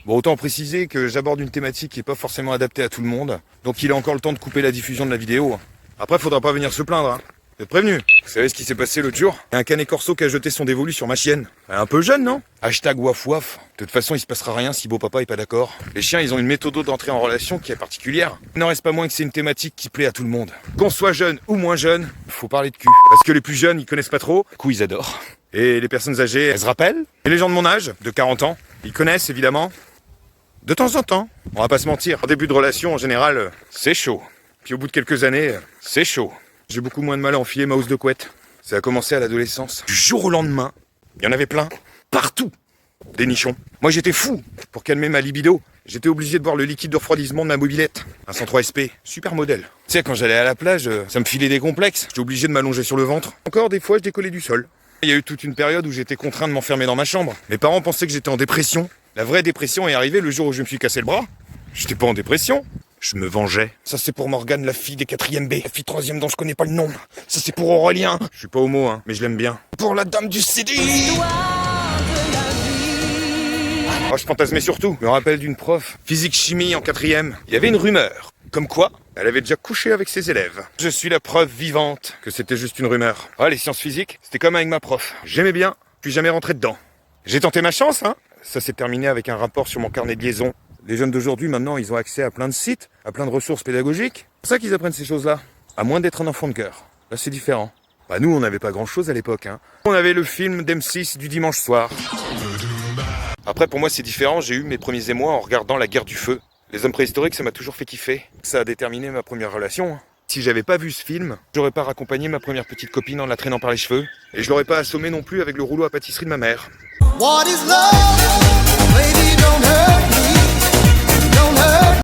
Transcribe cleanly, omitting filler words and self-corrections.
Bon, autant préciser que j'aborde une thématique qui est pas forcément adaptée à tout le monde, donc il a encore le temps de couper la diffusion de la vidéo. Après, faudra pas venir se plaindre, hein. Vous êtes prévenus. Vous savez ce qui s'est passé l'autre jour? Il y a un canet corso qui a jeté son dévolu sur ma chienne. Elle est un peu jeune, non? Hashtag waf waf. De toute façon, il se passera rien si beau papa est pas d'accord. Les chiens, ils ont une méthode d'entrée en relation qui est particulière. Il n'en reste pas moins que c'est une thématique qui plaît à tout le monde. Qu'on soit jeune ou moins jeune, faut parler de cul. Parce que les plus jeunes, ils connaissent pas trop. Du coup, ils adorent. Et les personnes âgées, elles se rappellent. Et les gens de mon âge, de 40 ans, ils connaissent évidemment. De temps en temps. On va pas se mentir. En début de relation, en général, c'est chaud. Puis au bout de quelques années, c'est chaud. J'ai beaucoup moins de mal à enfiler ma housse de couette. Ça a commencé à l'adolescence. Du jour au lendemain, il y en avait plein. Partout. Des nichons. Moi j'étais fou. Pour calmer ma libido, j'étais obligé de boire le liquide de refroidissement de ma mobilette. Un 103 SP. Super modèle. Tu sais, quand j'allais à la plage, ça me filait des complexes. J'étais obligé de m'allonger sur le ventre. Encore des fois, je décollais du sol. Il y a eu toute une période où j'étais contraint de m'enfermer dans ma chambre. Mes parents pensaient que j'étais en dépression. La vraie dépression est arrivée le jour où je me suis cassé le bras. J'étais pas en dépression. Je me vengeais. Ça c'est pour Morgane, la fille des 4e B. La fille 3e dont je connais pas le nom. Ça c'est pour Aurélien. Je suis pas homo, hein, mais je l'aime bien. Pour la dame du CD. Oh, je fantasmais surtout. Je me rappelle d'une prof, physique-chimie en 4e. Il y avait une rumeur. Comme quoi, elle avait déjà couché avec ses élèves. Je suis la preuve vivante que c'était juste une rumeur. Ah, les sciences physiques, c'était comme avec ma prof. J'aimais bien, puis jamais rentré dedans. J'ai tenté ma chance, hein. Ça s'est terminé avec un rapport sur mon carnet de liaison. Les jeunes d'aujourd'hui, maintenant, ils ont accès à plein de sites, à plein de ressources pédagogiques. C'est pour ça qu'ils apprennent ces choses-là. À moins d'être un enfant de cœur. Là, c'est différent. Bah, nous, on n'avait pas grand-chose à l'époque, hein. On avait le film d'M6 du dimanche soir. Après, pour moi, c'est différent. J'ai eu mes premiers émois en regardant La Guerre du Feu. Les hommes préhistoriques, ça m'a toujours fait kiffer. Ça a déterminé ma première relation, hein. Si j'avais pas vu ce film, j'aurais pas raccompagné ma première petite copine en la traînant par les cheveux. Et je l'aurais pas assommé non plus avec le rouleau à pâtisserie de ma mère. What is love? Baby, don't